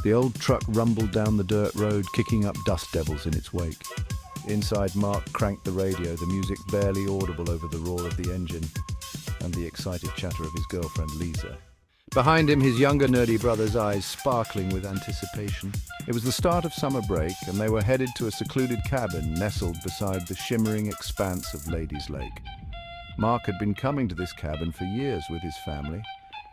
The old truck rumbled down the dirt road, kicking up dust devils in its wake. Inside, Mark cranked the radio, the music barely audible over the roar of the engine and the excited chatter of his girlfriend, Lisa. Behind him, his younger nerdy brother's eyes sparkling with anticipation. It was the start of summer break, and they were headed to a secluded cabin nestled beside the shimmering expanse of Ladies Lake. Mark had been coming to this cabin for years with his family,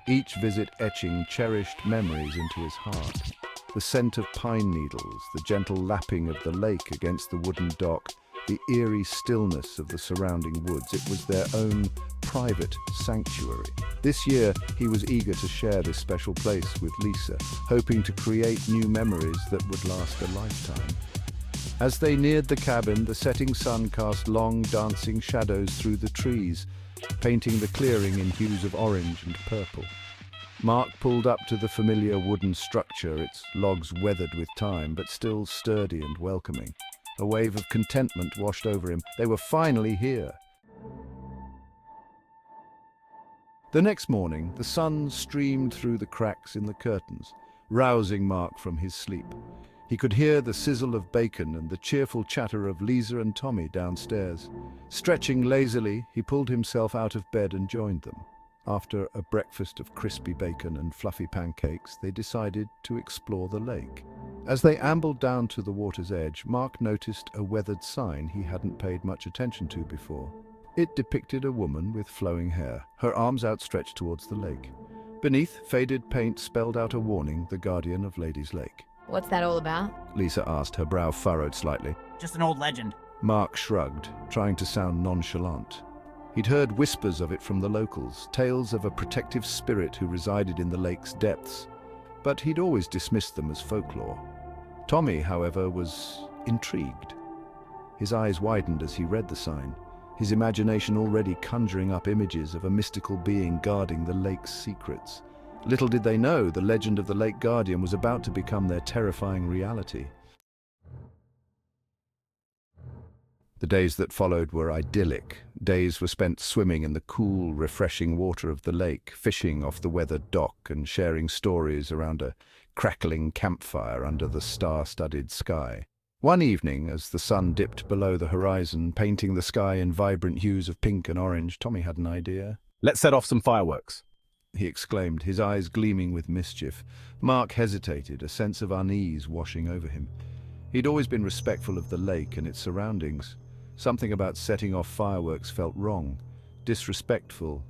each visit etching cherished memories into his heart. The scent of pine needles, the gentle lapping of the lake against the wooden dock, the eerie stillness of the surrounding woods. It was their own private sanctuary. This year, he was eager to share this special place with Lisa, hoping to create new memories that would last a lifetime. As they neared the cabin, the setting sun cast long, dancing shadows through the trees, painting the clearing in hues of orange and purple. Mark pulled up to the familiar wooden structure, its logs weathered with time, but still sturdy and welcoming. A wave of contentment washed over him. They were finally here. The next morning, the sun streamed through the cracks in the curtains, rousing Mark from his sleep. He could hear the sizzle of bacon and the cheerful chatter of Lisa and Tommy downstairs. Stretching lazily, he pulled himself out of bed and joined them. After a breakfast of crispy bacon and fluffy pancakes, they decided to explore the lake. As they ambled down to the water's edge, Mark noticed a weathered sign he hadn't paid much attention to before. It depicted a woman with flowing hair, her arms outstretched towards the lake. Beneath, faded paint spelled out a warning, the guardian of Ladies Lake. What's that all about? Lisa asked, her brow furrowed slightly. Just an old legend. Mark shrugged, trying to sound nonchalant. He'd heard whispers of it from the locals, tales of a protective spirit who resided in the lake's depths, but he'd always dismissed them as folklore. Tommy, however, was intrigued. His eyes widened as he read the sign, his imagination already conjuring up images of a mystical being guarding the lake's secrets. Little did they know, the legend of the Lake Guardian was about to become their terrifying reality. The days that followed were idyllic. Days were spent swimming in the cool, refreshing water of the lake, fishing off the weathered dock and sharing stories around a crackling campfire under the star-studded sky. One evening, as the sun dipped below the horizon, painting the sky in vibrant hues of pink and orange, Tommy had an idea. "Let's set off some fireworks," he exclaimed, his eyes gleaming with mischief. Mark hesitated, a sense of unease washing over him. He'd always been respectful of the lake and its surroundings. Something about setting off fireworks felt wrong, disrespectful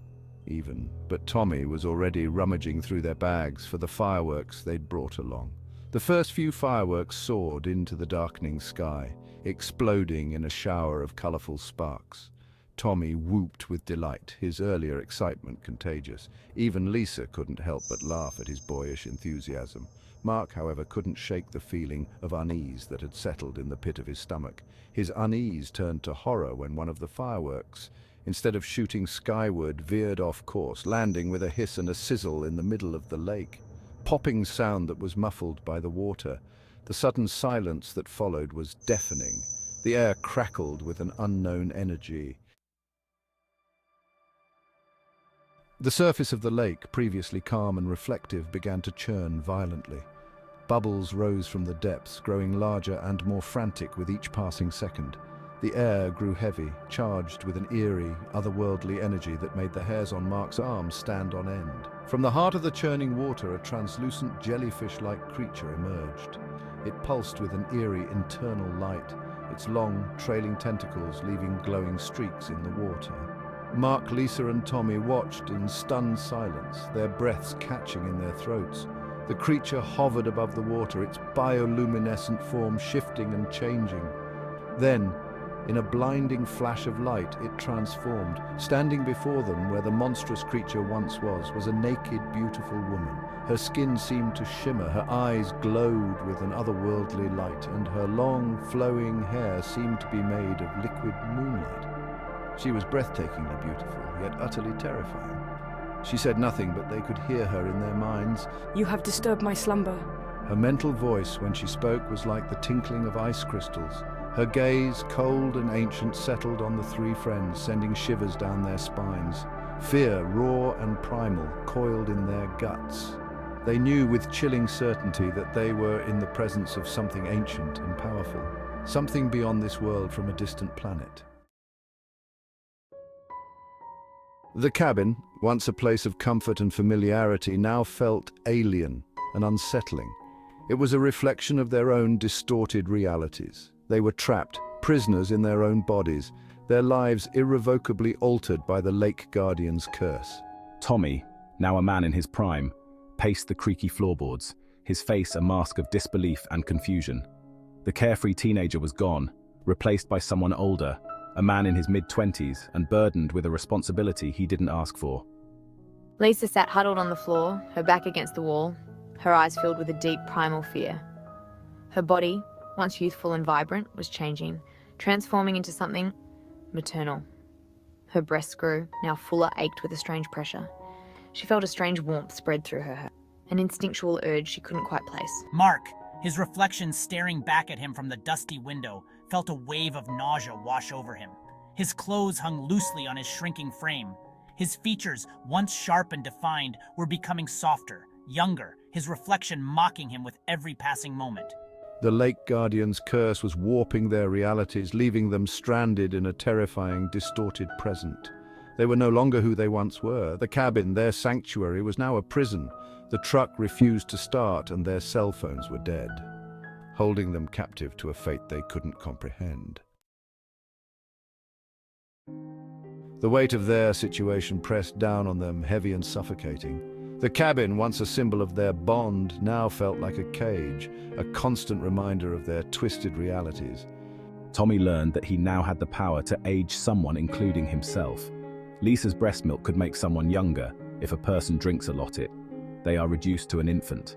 even, but Tommy was already rummaging through their bags for the fireworks they'd brought along. The first few fireworks soared into the darkening sky, exploding in a shower of colorful sparks. Tommy whooped with delight, his earlier excitement contagious. Even Lisa couldn't help but laugh at his boyish enthusiasm. Mark, however, couldn't shake the feeling of unease that had settled in the pit of his stomach. His unease turned to horror when one of the fireworks, instead of shooting skyward, veered off course, landing with a hiss and a sizzle in the middle of the lake. Popping sound that was muffled by the water. The sudden silence that followed was deafening. The air crackled with an unknown energy. The surface of the lake, previously calm and reflective, began to churn violently. Bubbles rose from the depths, growing larger and more frantic with each passing second. The air grew heavy, charged with an eerie, otherworldly energy that made the hairs on Mark's arms stand on end. From the heart of the churning water, a translucent jellyfish-like creature emerged. It pulsed with an eerie internal light, its long, trailing tentacles leaving glowing streaks in the water. Mark, Lisa and Tommy watched in stunned silence, their breaths catching in their throats. The creature hovered above the water, its bioluminescent form shifting and changing. Then, in a blinding flash of light, it transformed. Standing before them, where the monstrous creature once was a naked, beautiful woman. Her skin seemed to shimmer, her eyes glowed with an otherworldly light, and her long, flowing hair seemed to be made of liquid moonlight. She was breathtakingly beautiful, yet utterly terrifying. She said nothing, but they could hear her in their minds. "You have disturbed my slumber." Her mental voice, when she spoke, was like the tinkling of ice crystals. Her gaze, cold and ancient, settled on the three friends, sending shivers down their spines. Fear, raw and primal, coiled in their guts. They knew with chilling certainty that they were in the presence of something ancient and powerful, something beyond this world from a distant planet. The cabin, once a place of comfort and familiarity, now felt alien and unsettling. It was a reflection of their own distorted realities. They were trapped, prisoners in their own bodies, their lives irrevocably altered by the Lake Guardian's curse. Tommy, now a man in his prime, paced the creaky floorboards, his face a mask of disbelief and confusion. The carefree teenager was gone, replaced by someone older, a man in his mid-20s and burdened with a responsibility he didn't ask for. Lisa sat huddled on the floor, her back against the wall, her eyes filled with a deep primal fear. Her body, once youthful and vibrant, was changing, transforming into something maternal. Her breasts grew, now fuller, ached with a strange pressure. She felt a strange warmth spread through her, an instinctual urge she couldn't quite place. Mark, his reflection staring back at him from the dusty window, felt a wave of nausea wash over him. His clothes hung loosely on his shrinking frame. His features, once sharp and defined, were becoming softer, younger, his reflection mocking him with every passing moment. The Lake Guardian's curse was warping their realities, leaving them stranded in a terrifying, distorted present. They were no longer who they once were. The cabin, their sanctuary, was now a prison. The truck refused to start, and their cell phones were dead, holding them captive to a fate they couldn't comprehend. The weight of their situation pressed down on them, heavy and suffocating. The cabin, once a symbol of their bond, now felt like a cage, a constant reminder of their twisted realities. Tommy learned that he now had the power to age someone, including himself. Lisa's breast milk could make someone younger. If a person drinks a lot, they are reduced to an infant.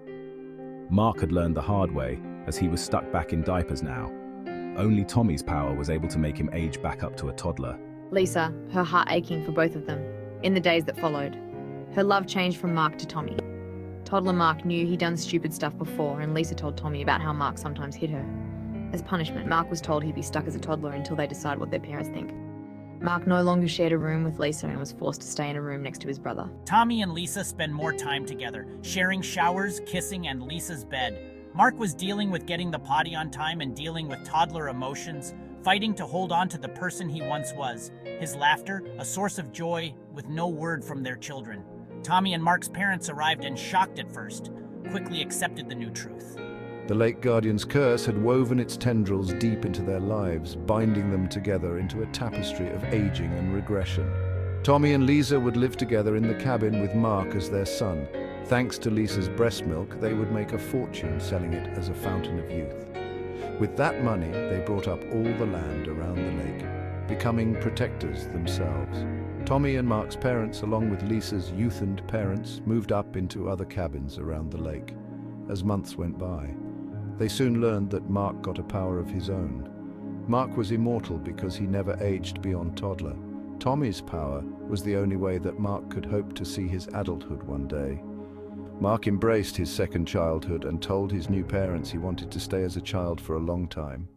Mark had learned the hard way, as he was stuck back in diapers now. Only Tommy's power was able to make him age back up to a toddler. Lisa, her heart aching for both of them, in the days that followed. Her love changed from Mark to Tommy. Toddler Mark knew he'd done stupid stuff before, and Lisa told Tommy about how Mark sometimes hit her. As punishment, Mark was told he'd be stuck as a toddler until they decide what their parents think. Mark no longer shared a room with Lisa and was forced to stay in a room next to his brother. Tommy and Lisa spend more time together, sharing showers, kissing, and Lisa's bed. Mark was dealing with getting the potty on time and dealing with toddler emotions, fighting to hold on to the person he once was. His laughter, a source of joy, with no word from their children. Tommy and Mark's parents arrived and, shocked at first, quickly accepted the new truth. The Lake Guardian's curse had woven its tendrils deep into their lives, binding them together into a tapestry of aging and regression. Tommy and Lisa would live together in the cabin with Mark as their son. Thanks to Lisa's breast milk, they would make a fortune selling it as a fountain of youth. With that money, they brought up all the land around the lake, becoming protectors themselves. Tommy and Mark's parents, along with Lisa's youthened parents, moved up into other cabins around the lake. As months went by, they soon learned that Mark got a power of his own. Mark was immortal because he never aged beyond toddler. Tommy's power was the only way that Mark could hope to see his adulthood one day. Mark embraced his second childhood and told his new parents he wanted to stay as a child for a long time.